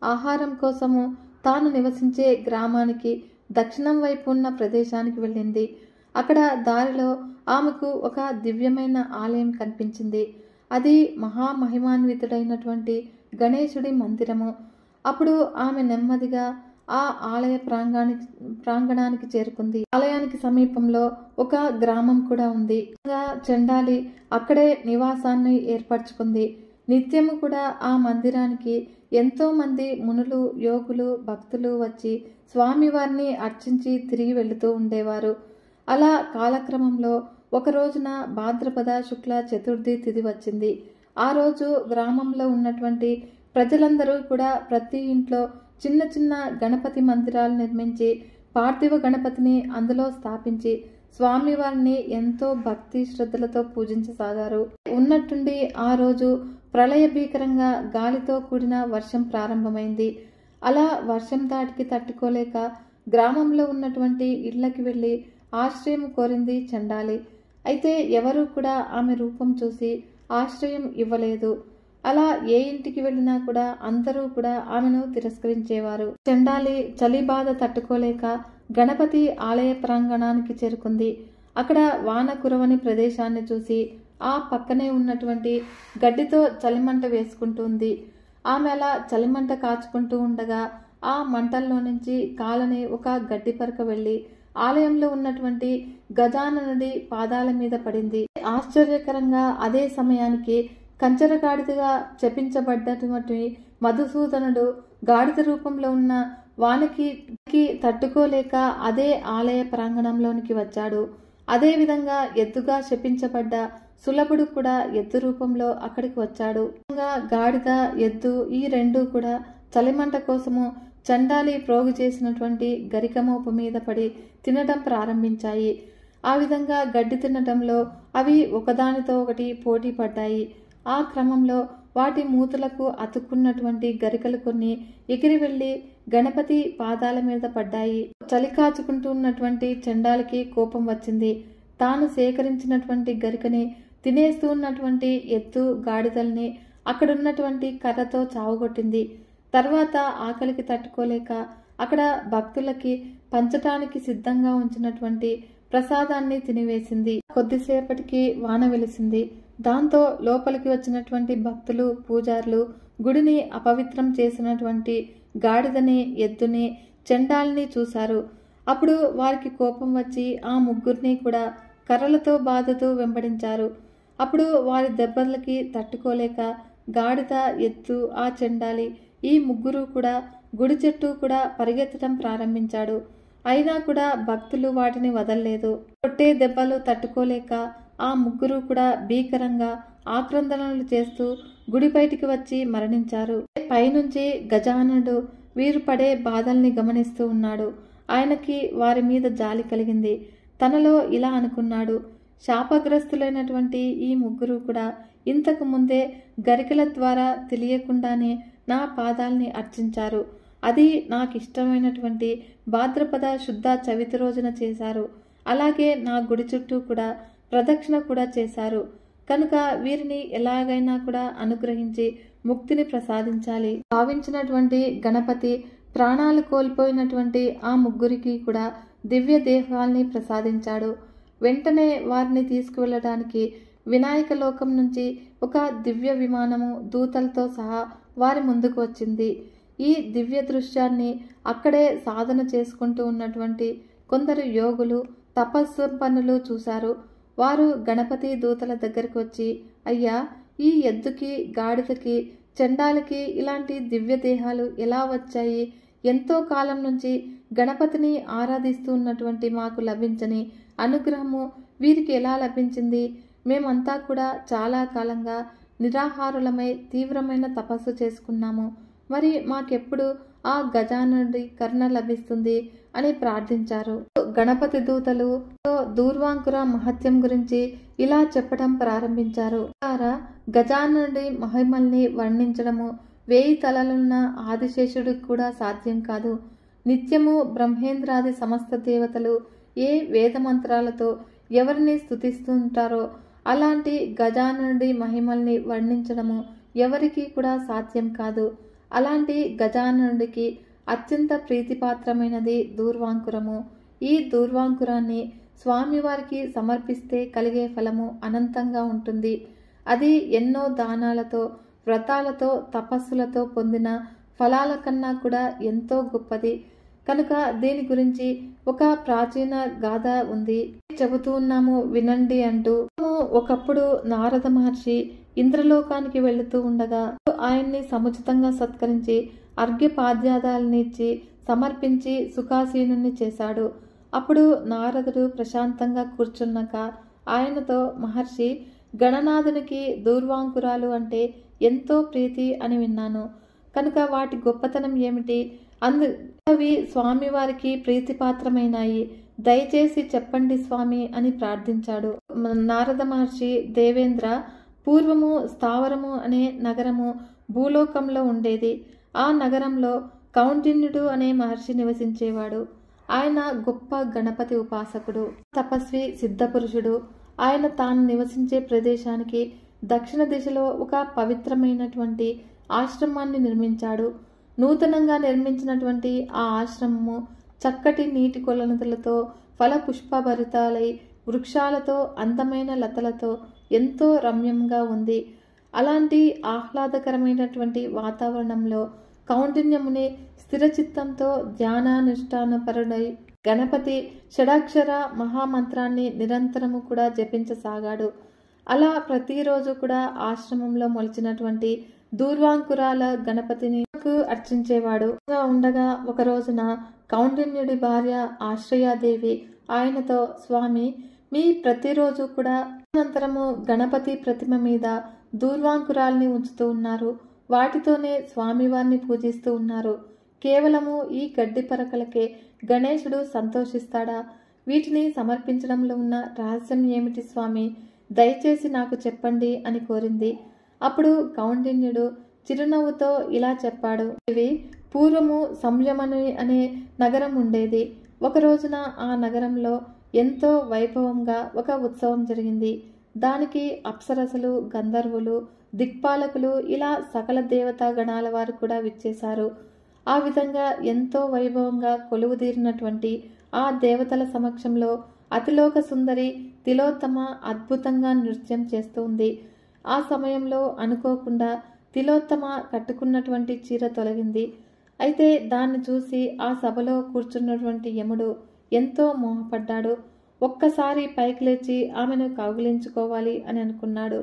ఆహారం కోసము తాను నివసించే గ్రామానికి దక్షిణం వైపు ఉన్న ప్రదేశానికి వెళ్ళింది. అక్కడ దారిలో ఆమెకు ఒక దివ్యమైన ఆలయం కనిపించింది. అది మహామహిమాన్వితుడైనటువంటి గణేశుడి మందిరము. అప్పుడు ఆమె నెమ్మదిగా ఆ ఆలయ ప్రాంగణానికి చేరుకుంది. ఆలయానికి సమీపంలో ఒక గ్రామం కూడా ఉంది. చండాలి అక్కడే నివాసాన్ని ఏర్పరచుకుంది. నిత్యము కూడా ఆ మందిరానికి ఎంతో మంది మునులు, యోగులు, భక్తులు వచ్చి స్వామివారిని అర్చించి తిరిగి వెళుతూ ఉండేవారు. అలా కాలక్రమంలో ఒక రోజున భాద్రపద శుక్ల చతుర్థి తిథి వచ్చింది. ఆ రోజు గ్రామంలో ఉన్నటువంటి ప్రజలందరూ కూడా ప్రతి ఇంట్లో చిన్న చిన్న గణపతి మందిరాలు నిర్మించి పార్థివ గణపతిని అందులో స్థాపించి స్వామివారిని ఎంతో భక్తి శ్రద్ధలతో పూజించసాగారు. ఉన్నట్టుండి ఆ రోజు ప్రళయ భీకరంగా గాలితో కూడిన వర్షం ప్రారంభమైంది. అలా వర్షం ధాటికి తట్టుకోలేక గ్రామంలో ఉన్నటువంటి ఇళ్లకి వెళ్ళి ఆశ్రయం కోరింది చండాలి. అయితే ఎవరూ కూడా ఆమె రూపం చూసి ఆశ్రయం ఇవ్వలేదు. అలా ఏ ఇంటికి వెళ్ళినా కూడా అందరూ కూడా ఆమెను తిరస్కరించేవారు. చండాలి చలి బాధ తట్టుకోలేక గణపతి ఆలయ ప్రాంగణానికి చేరుకుంది. అక్కడ వాన కురవని ప్రదేశాన్ని చూసి ఆ పక్కనే ఉన్నటువంటి గడ్డితో చలిమంట వేసుకుంటుంది. ఆమె అలా చలిమంట కాచుకుంటూ ఉండగా ఆ మంటల్లో నుంచి కాలని ఒక గడ్డి పరక వెళ్ళి ఆలయంలో ఉన్నటువంటి గజాననుడి పాదాల మీద పడింది. ఆశ్చర్యకరంగా అదే సమయానికి కంచరగాడిదగా చెప్పించబడ్డటువంటి మధుసూదనుడు గాడిద రూపంలో ఉన్న వానికి తట్టుకోలేక అదే ఆలయ ప్రాంగణంలోనికి వచ్చాడు. అదే విధంగా ఎద్దుగా శపించబడ్డ సులభుడు కూడా ఎద్దు రూపంలో అక్కడికి వచ్చాడు. గాడిద ఎద్దు ఈ రెండూ కూడా చలిమంట కోసము చండాలి ప్రోగు చేసినటువంటి గరికమోపు మీద పడి తినడం ప్రారంభించాయి. ఆ విధంగా గడ్డి తినడంలో అవి ఒకదానితో ఒకటి పోటీ పడ్డాయి. ఆ క్రమంలో వాటి మూతులకు అతుక్కున్నటువంటి గరికలు కొన్ని ఎగిరి వెళ్లి గణపతి పాదాల మీద పడ్డాయి. చలి కాచుకుంటూ ఉన్నటువంటి చండాలికి కోపం వచ్చింది. తాను సేకరించినటువంటి గరికని తినేస్తూ ఉన్నటువంటి ఎత్తు గాడిదల్ని అక్కడున్నటువంటి కర్రతో చావుగొట్టింది. తర్వాత ఆకలికి తట్టుకోలేక అక్కడ భక్తులకి పంచటానికి సిద్ధంగా ఉంచినటువంటి ప్రసాదాన్ని తినివేసింది. కొద్దిసేపటికి వాన వెలిసింది. దాంతో లోపలికి వచ్చినటువంటి భక్తులు పూజారులు గుడిని అపవిత్రం చేసినటువంటి గాడిదని ఎద్దుని చెండాల్ని చూశారు. అప్పుడు వారికి కోపం వచ్చి ఆ ముగ్గురిని కూడా కర్రలతో బాదుతూ వెంబడించారు. అప్పుడు వారి దెబ్బలకి తట్టుకోలేక గాడిద ఎద్దు ఆ చెండాలి ఈ ముగ్గురు కూడా గుడి చుట్టూ కూడా పరిగెత్తడం ప్రారంభించాడు. అయినా కూడా భక్తులు వాటిని వదల్లేదు. కొట్టే దెబ్బలు తట్టుకోలేక ఆ ముగ్గురు కూడా భీకరంగా ఆక్రందనలు చేస్తూ గుడి బయటికి వచ్చి మరణించారు. పైనుంచి గజాననుడు వీరు పడే బాధల్ని గమనిస్తూ ఉన్నాడు. ఆయనకి వారి మీద జాలి కలిగింది. తనలో ఇలా అనుకున్నాడు, శాపగ్రస్తులైనటువంటి ఈ ముగ్గురు కూడా ఇంతకు ముందే గరికల ద్వారా తెలియకుండానే నా పాదాల్ని అర్చించారు. అది నాకిష్టమైనటువంటి భాద్రపద శుద్ధ చవితి రోజున చేశారు. అలాగే నా గుడి చుట్టూ కూడా ప్రదక్షిణ కూడా చేశారు. కనుక వీరిని ఎలాగైనా కూడా అనుగ్రహించి ముక్తిని ప్రసాదించాలి భావించినటువంటి గణపతి ప్రాణాలు కోల్పోయినటువంటి ఆ ముగ్గురికి కూడా దివ్య దేహాల్ని ప్రసాదించాడు. వెంటనే వారిని తీసుకువెళ్ళడానికి వినాయక లోకం నుంచి ఒక దివ్య విమానము దూతలతో సహా వారి ముందుకు వచ్చింది. ఈ దివ్య దృశ్యాన్ని అక్కడే సాధన చేసుకుంటూ ఉన్నటువంటి కొందరు యోగులు తపస్సంపన్నులు చూశారు. వారు గణపతి దూతల దగ్గరికి వచ్చి, అయ్యా, ఈ ఎద్దుకి గాడిదకి చండాలికి ఇలాంటి దివ్య దేహాలు ఎలా వచ్చాయి? ఎంతో కాలం నుంచి గణపతిని ఆరాధిస్తూ ఉన్నటువంటి మాకు లభించని అనుగ్రహము వీరికి ఎలా లభించింది? మేమంతా కూడా చాలా కాలంగా నిరాహారులమై తీవ్రమైన తపస్సు చేసుకున్నాము. మరి మాకెప్పుడు ఆ గజానుడి కరుణ లభిస్తుంది అని ప్రార్థించారు. గణపతి దూతలు దూర్వాంకుర మహత్యం గురించి ఇలా చెప్పడం ప్రారంభించారు. గజానుడి మహిమల్ని వర్ణించడము 1000 తలలున్న ఆదిశేషుడికి కూడా సాధ్యం కాదు. నిత్యము బ్రహ్మేంద్రాది సమస్త దేవతలు ఏ వేద మంత్రాలతో ఎవరిని స్తుతిస్తుంటారో అలాంటి గజానుడి మహిమల్ని వర్ణించడము ఎవరికి కూడా సాధ్యం కాదు. అలాంటి గజాననుడికి అత్యంత ప్రీతిపాత్రమైనది దూర్వాంకురము. ఈ దూర్వాంకురాన్ని స్వామివారికి సమర్పిస్తే కలిగే ఫలము అనంతంగా ఉంటుంది. అది ఎన్నో దానాలతో వ్రతాలతో తపస్సులతో పొందిన ఫలాల కన్నా కూడా ఎంతో గొప్పది. కనుక దీని గురించి ఒక ప్రాచీన గాథ ఉంది, చెబుతూ ఉన్నాము వినండి అంటూ. ఒకప్పుడు నారద మహర్షి ఇంద్రలోకానికి వెళుతూ ఉండగా ఆయన్ని సముచితంగా సత్కరించి అర్ఘ్యపాద్యాదాలనిచ్చి సమర్పించి సుఖాసీనుని చేశాడు. అప్పుడు నారదుడు ప్రశాంతంగా కూర్చున్నాక ఆయనతో, మహర్షి, గణనాథునికి దూర్వాంకురాలు అంటే ఎంతో ప్రీతి అని విన్నాను. కనుక వాటి గొప్పతనం ఏమిటి? అవి స్వామివారికి ప్రీతిపాత్రమైనాయి. దయచేసి చెప్పండి స్వామి అని ప్రార్థించాడు. నారద మహర్షి, దేవేంద్ర, పూర్వము స్థావరము అనే నగరము భూలోకంలో ఉండేది. ఆ నగరంలో కౌండిన్యుడు అనే మహర్షి నివసించేవాడు. ఆయన గొప్ప గణపతి ఉపాసకుడు, తపస్వి, సిద్ధపురుషుడు. ఆయన తాను నివసించే ప్రదేశానికి దక్షిణ దిశలో ఒక పవిత్రమైనటువంటి ఆశ్రమాన్ని నిర్మించాడు. నూతనంగా నిర్మించినటువంటి ఆ ఆశ్రమము చక్కటి నీటి కొలనులతో ఫల పుష్పభరితాలై వృక్షాలతో అందమైన లతలతో ఎంతో రమ్యంగా ఉంది. అలాంటి ఆహ్లాదకరమైనటువంటి వాతావరణంలో కౌండిన్యముని స్థిరచిత్తంతో ధ్యానానుష్ఠానపరుడై గణపతి షడాక్షర మహామంత్రాన్ని నిరంతరము కూడా జపించసాగాడు. అలా ప్రతిరోజు కూడా ఆశ్రమంలో మొలిచినటువంటి దూర్వాంకురాల గణపతిని అర్చించేవాడు. ఉండగా ఒక రోజున కౌండిన్యుడి భార్య ఆశ్రయాదేవి ఆయనతో, స్వామి, మీ ప్రతిరోజు కూడా అనంతరము గణపతి ప్రతిమ మీద దూర్వాంకురాల్ని ఉంచుతూ ఉన్నారు. వాటితోనే స్వామివారిని పూజిస్తూ ఉన్నారు. కేవలము ఈ గడ్డి పరకలకే గణేశుడు సంతోషిస్తాడా? వీటిని సమర్పించడంలో ఉన్న రహస్యం ఏమిటి స్వామి? దయచేసి నాకు చెప్పండి అని కోరింది. అప్పుడు కౌండిన్యుడు చిరునవ్వుతో ఇలా చెప్పాడు. ఇవి పూర్వము సంయమని అనే నగరం ఉండేది. ఒక రోజున ఆ నగరంలో ఎంతో వైభవంగా ఒక ఉత్సవం జరిగింది. దానికి అప్సరసలు, గంధర్వులు, దిక్పాలకులు ఇలా సకల దేవతా గణాల వారు కూడా విచ్చేశారు. ఆ విధంగా ఎంతో వైభవంగా కొలువుదీరినటువంటి ఆ దేవతల సమక్షంలో అతిలోక సుందరి తిలోత్తమ అద్భుతంగా నృత్యం చేస్తూ ఉంది. ఆ సమయంలో అనుకోకుండా తిలోత్తమ కట్టుకున్నటువంటి చీర తొలగింది. అయితే దాన్ని చూసి ఆ సభలో కూర్చున్నటువంటి యముడు ఎంతో మోహపడ్డాడు. ఒక్కసారి పైకి లేచి ఆమెను కౌగిలించుకోవాలి అని అనుకున్నాడు.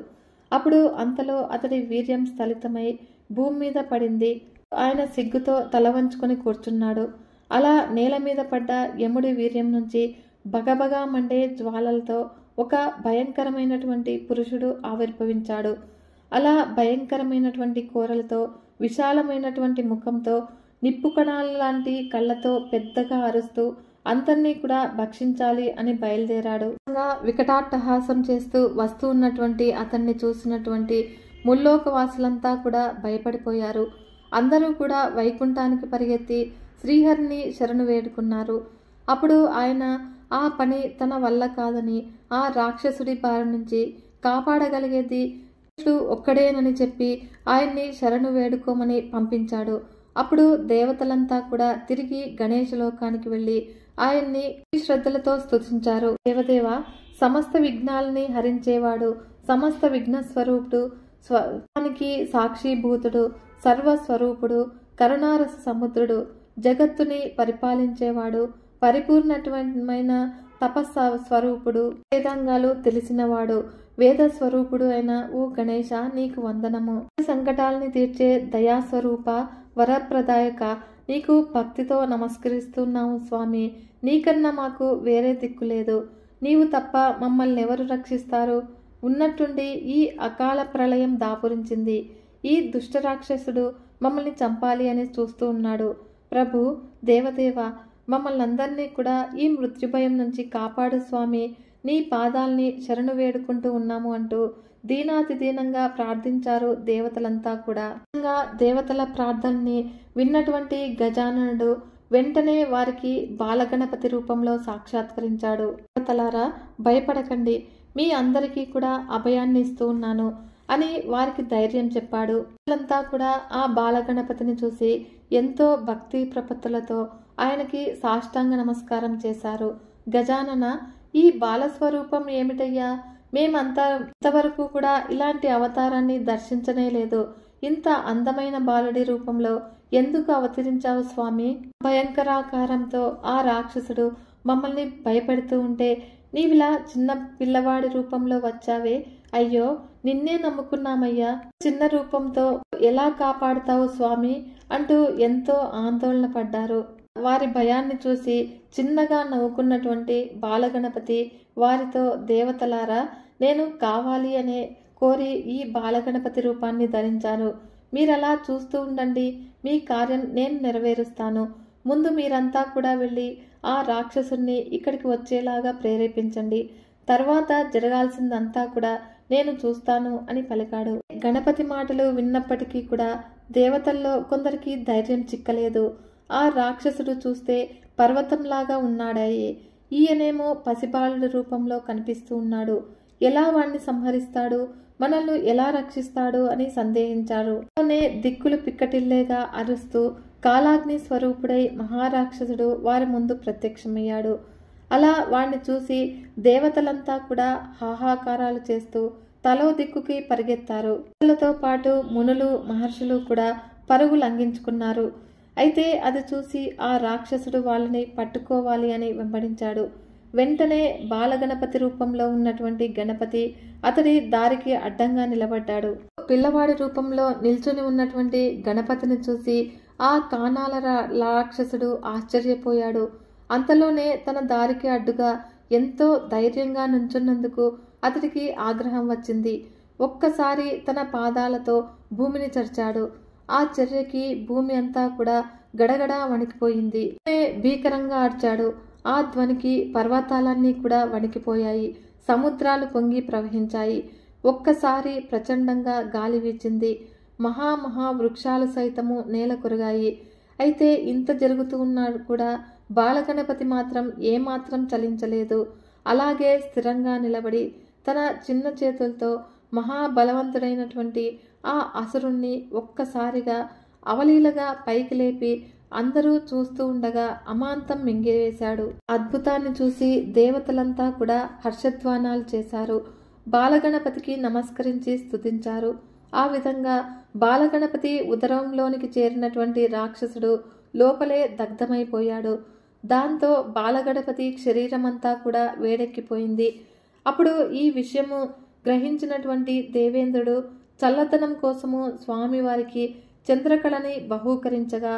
అప్పుడు అంతలో అతడి వీర్యం స్థలితమై భూమి మీద పడింది. ఆయన సిగ్గుతో తల వంచుకొని కూర్చున్నాడు. అలా నేల మీద పడ్డ యముడి వీర్యం నుంచి బగబగా మండే జ్వాలలతో ఒక భయంకరమైనటువంటి పురుషుడు ఆవిర్భవించాడు. అలా భయంకరమైనటువంటి కోరలతో, విశాలమైనటువంటి ముఖంతో, నిప్పు కణాల లాంటి కళ్ళతో పెద్దగా అరుస్తూ అందరినీ కూడా భక్షించాలి అని బయలుదేరాడు. వికటాట్టహాసం చేస్తూ వస్తూ ఉన్నటువంటి అతన్ని చూసినటువంటి ముల్లోకవాసులంతా కూడా భయపడిపోయారు. అందరూ కూడా వైకుంఠానికి పరిగెత్తి శ్రీహరిని శరణు వేడుకున్నారు. అప్పుడు ఆయన ఆ పని తన వల్ల కాదని, ఆ రాక్షసుడి బారి నుంచి కాపాడగలిగేది ఒక్కడేనని చెప్పి ఆయన్ని శరణు వేడుకోమని పంపించాడు. అప్పుడు దేవతలంతా కూడా తిరిగి గణేశ లోకానికి వెళ్ళి ఆయన్ని శ్రద్ధలతో స్తుతించారు. దేవదేవ, సమస్త విఘ్నాలని హరించేవాడు, సమస్త విఘ్న స్వరూపుడు, స్వానికి సాక్షిభూతుడు, సర్వస్వరూపుడు, కరుణారస సముద్రుడు, జగత్తుని పరిపాలించేవాడు, పరిపూర్ణమైన తపస్స స్వరూపుడు, వేదాంగాలు తెలిసినవాడు, వేద స్వరూపుడు అయిన ఓ గణేశ, నీకు వందనము. సంకటాలని తీర్చే దయాస్వరూప, వరప్రదాయక, నీకు భక్తితో నమస్కరిస్తున్నాము స్వామి. నీకన్నా మాకు వేరే దిక్కు లేదు. నీవు తప్ప మమ్మల్ని ఎవరు రక్షిస్తారు? ఉన్నట్టుండి ఈ అకాల ప్రళయం దాపురించింది. ఈ దుష్టరాక్షసుడు మమ్మల్ని చంపాలి అని చూస్తూ ఉన్నాడు. ప్రభు, దేవదేవ, మమ్మల్ని అందరినీ కూడా ఈ మృత్యుభయం నుంచి కాపాడు స్వామి. నీ పాదాల్ని శరణు వేడుకుంటూ ఉన్నాము అంటూ దీనాతి దీనంగా ప్రార్థించారు దేవతలంతా కూడా. దేవతల ప్రార్థనని విన్నటువంటి గజాననుడు వెంటనే వారికి బాలగణపతి రూపంలో సాక్షాత్కరించాడు. దేవతలారా, భయపడకండి, మీ అందరికీ కూడా అభయాన్ని ఇస్తూ ఉన్నాను అని వారికి ధైర్యం చెప్పాడు. వాళ్ళంతా కూడా ఆ బాలగణపతిని చూసి ఎంతో భక్తి ప్రపత్తులతో ఆయనకి సాష్టాంగ నమస్కారం చేశారు. గజానన, ఈ బాలస్వరూపం ఏమిటయ్యా? మేమంతా ఇంతవరకు కూడా ఇలాంటి అవతారాన్ని దర్శించనే లేదు. ఇంత అందమైన బాలుడి రూపంలో ఎందుకు అవతరించావు స్వామి? భయంకరాకారంతో ఆ రాక్షసుడు మమ్మల్ని భయపెడుతూ ఉంటే నీవిలా చిన్న పిల్లవాడి రూపంలో వచ్చావే. అయ్యో, నిన్నే నమ్ముకున్నామయ్యా. చిన్న రూపంతో ఎలా కాపాడుతావు స్వామి అంటూ ఎంతో ఆందోళన పడ్డారు. వారి భయాన్ని చూసి చిన్నగా నవ్వుకున్నటువంటి బాలగణపతి వారితో, దేవతలారా, నేను కావాలి అనే కోరి ఈ బాలగణపతి రూపాన్ని ధరించాను. మీరలా చూస్తూ ఉండండి, మీ కార్యం నేను నెరవేరుస్తాను. ముందు మీరంతా కూడా వెళ్ళి ఆ రాక్షసుని ఇక్కడికి వచ్చేలాగా ప్రేరేపించండి. తర్వాత జరగాల్సిందంతా కూడా నేను చూస్తాను అని పలికాడు. గణపతి మాటలు విన్నప్పటికీ కూడా దేవతల్లో కొందరికి ధైర్యం చిక్కలేదు. ఆ రాక్షసుడు చూస్తే పర్వతంలాగా ఉన్నాడాయి. ఈయనేమో పసిబాలుడి రూపంలో కనిపిస్తూ ఉన్నాడు. ఎలా వాణ్ణి సంహరిస్తాడు, మనల్ని ఎలా రక్షిస్తాడు అని సందేహించారు. దిక్కులు పిక్కటిల్లేగా అరుస్తూ కాలాగ్ని స్వరూపుడై మహారాక్షసుడు వారి ముందు ప్రత్యక్షమయ్యాడు. అలా వాణ్ణి చూసి దేవతలంతా కూడా హాహాకారాలు చేస్తూ తలో దిక్కుకి పరిగెత్తారు. పిల్లలతో పాటు మునులు మహర్షులు కూడా పరుగు లంఘించుకున్నారు. అయితే అది చూసి ఆ రాక్షసుడు వాళ్ళని పట్టుకోవాలి అని వెంబడించాడు. వెంటనే బాలగణపతి రూపంలో ఉన్నటువంటి గణపతి అతడి దారికి అడ్డంగా నిలబడ్డాడు. పిల్లవాడి రూపంలో నిల్చుని ఉన్నటువంటి గణపతిని చూసి ఆ కానాల రాక్షసుడు ఆశ్చర్యపోయాడు. అంతలోనే తన దారికి అడ్డుగా ఎంతో ధైర్యంగా నుంచున్నందుకు అతడికి ఆగ్రహం వచ్చింది. ఒక్కసారి తన పాదాలతో భూమిని చర్చాడు. ఆ చర్యకి భూమి అంతా కూడా గడగడ వణికిపోయింది. భీకరంగా అర్చాడు. ఆ ధ్వనికి పర్వతాలన్నీ కూడా వణికిపోయాయి. సముద్రాలు పొంగి ప్రవహించాయి. ఒక్కసారి ప్రచండంగా గాలి వీచింది. మహా వృక్షాలు సైతము నేల కొరిగాయి. అయితే ఇంత జరుగుతూ ఉన్నా కూడా బాలగణపతి మాత్రం ఏమాత్రం చలించలేదు. అలాగే స్థిరంగా నిలబడి తన చిన్న చేతులతో మహాబలవంతుడైనటువంటి ఆ అసురుణ్ణి ఒక్కసారిగా అవలీలగా పైకి లేపి అందరూ చూస్తూ ఉండగా అమాంతం మింగివేశాడు. అద్భుతాన్ని చూసి దేవతలంతా కూడా హర్షధ్వానాలు చేశారు. బాలగణపతికి నమస్కరించి స్తుతించారు. ఆ విధంగా బాలగణపతి ఉదరంలోనికి చేరినటువంటి రాక్షసుడు లోపలే దగ్ధమైపోయాడు. దాంతో బాలగణపతి శరీరమంతా కూడా వేడెక్కిపోయింది. అప్పుడు ఈ విషయము గ్రహించినటువంటి దేవేంద్రుడు చల్లదనం కోసము స్వామివారికి చంద్రకళని బహూకరించగా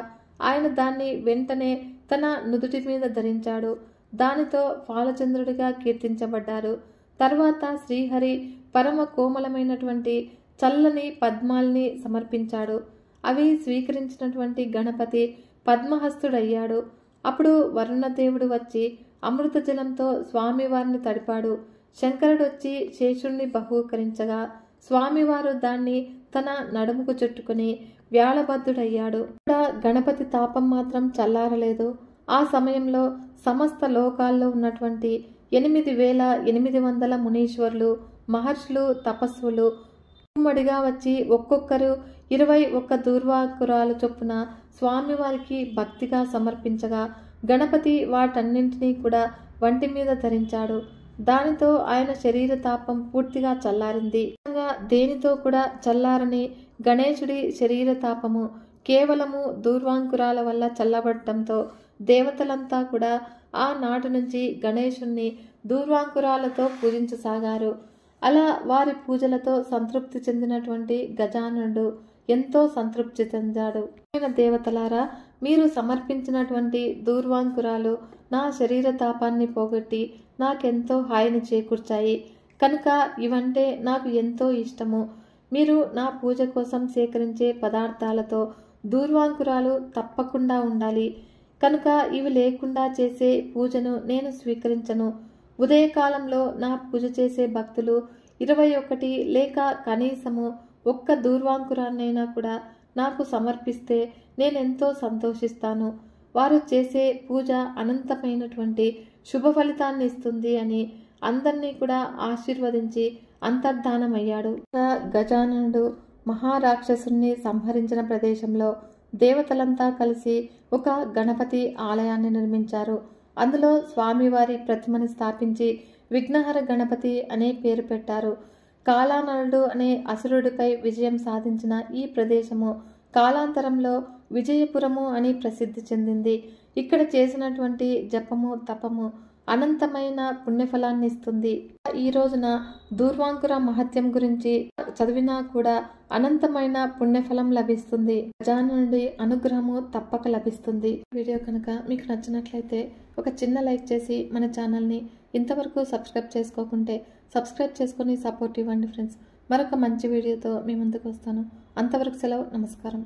ఆయన దాన్ని వెంటనే తన నుదుటి మీద ధరించాడు. దానితో బాలచంద్రుడిగా కీర్తించబడ్డారు. తర్వాత శ్రీహరి పరమ కోమలమైనటువంటి చల్లని పద్మాల్ని సమర్పించాడు. అవి స్వీకరించినటువంటి గణపతి పద్మహస్తుడయ్యాడు. అప్పుడు వరుణదేవుడు వచ్చి అమృత జలంతో స్వామివారిని తడిపాడు. శంకరుడు వచ్చి శేషుణ్ణి బహూకరించగా స్వామివారు దాన్ని తన నడుముకు చుట్టుకుని వ్యాళబద్ధుడయ్యాడు. గణపతి తాపం మాత్రం చల్లారలేదు. ఆ సమయంలో సమస్త లోకాల్లో ఉన్నటువంటి 8800 మునీశ్వరులు మహర్షులు తపస్సులు ఉమ్మడిగా వచ్చి ఒక్కొక్కరు 21 దూర్వాకురాలు చొప్పున స్వామివారికి భక్తిగా సమర్పించగా గణపతి వాటన్నింటినీ కూడా వంటి మీద ధరించాడు. దానితో ఆయన శరీర తాపం పూర్తిగా చల్లారింది. దేనితో కూడా చల్లారని గణేశుడి శరీర తాపము కేవలము దూర్వాంకురాల వల్ల చల్లబడటంతో దేవతలంతా కూడా ఆ నాటి నుంచి గణేశుణ్ణి దూర్వాంకురాలతో పూజించసాగారు. అలా వారి పూజలతో సంతృప్తి చెందినటువంటి గజాననుడు ఎంతో సంతృప్తి చెందాడు. దేవతలారా, మీరు సమర్పించినటువంటి దూర్వాంకురాలు నా శరీర తాపాన్ని పోగొట్టి నాకెంతో హాయిని చేకూర్చాయి కనుక ఇవంటే నాకు ఎంతో ఇష్టము. మీరు నా పూజ కోసం సేకరించే పదార్థాలతో దూర్వాంకురాలు తప్పకుండా ఉండాలి కనుక ఇవి లేకుండా చేసే పూజను నేను స్వీకరించను. ఉదయకాలంలో నా పూజ చేసే భక్తులు 21 లేక కనీసము 1 దూర్వాంకురాన్నైనా కూడా నాకు సమర్పిస్తే నేనెంతో సంతోషిస్తాను. వారు చేసే పూజ అనంతమైనటువంటి శుభ ఫలితాన్ని ఇస్తుంది అని అందరినీ కూడా ఆశీర్వదించి అంతర్ధానమయ్యాడు. గజాననుడు మహారాక్షసుని సంహరించిన ప్రదేశంలో దేవతలంతా కలిసి ఒక గణపతి ఆలయాన్ని నిర్మించారు. అందులో స్వామివారి ప్రతిమని స్థాపించి విఘ్నహర గణపతి అనే పేరు పెట్టారు. కాలాననుడు అనే అసురుడిపై విజయం సాధించిన ఈ ప్రదేశము కాలాంతరంలో విజయపురము అని ప్రసిద్ధి చెందింది. ఇక్కడ చేసినటువంటి జపము తపము అనంతమైన పుణ్యఫలాన్ని ఇస్తుంది. ఈ రోజున దూర్వాంకుర మహత్యం గురించి చదివినా కూడా అనంతమైన పుణ్యఫలం లభిస్తుంది. గజాననుడి అనుగ్రహము తప్పక లభిస్తుంది. వీడియో కనుక మీకు నచ్చినట్లయితే ఒక చిన్న లైక్ చేసి మన ఛానల్ని ఇంతవరకు సబ్స్క్రైబ్ చేసుకోకుంటే సబ్స్క్రైబ్ చేసుకొని సపోర్ట్ ఇవ్వండి ఫ్రెండ్స్. మరొక మంచి వీడియోతో మీ ముందుకు వస్తాను. అంతవరకు సెలవు. నమస్కారం.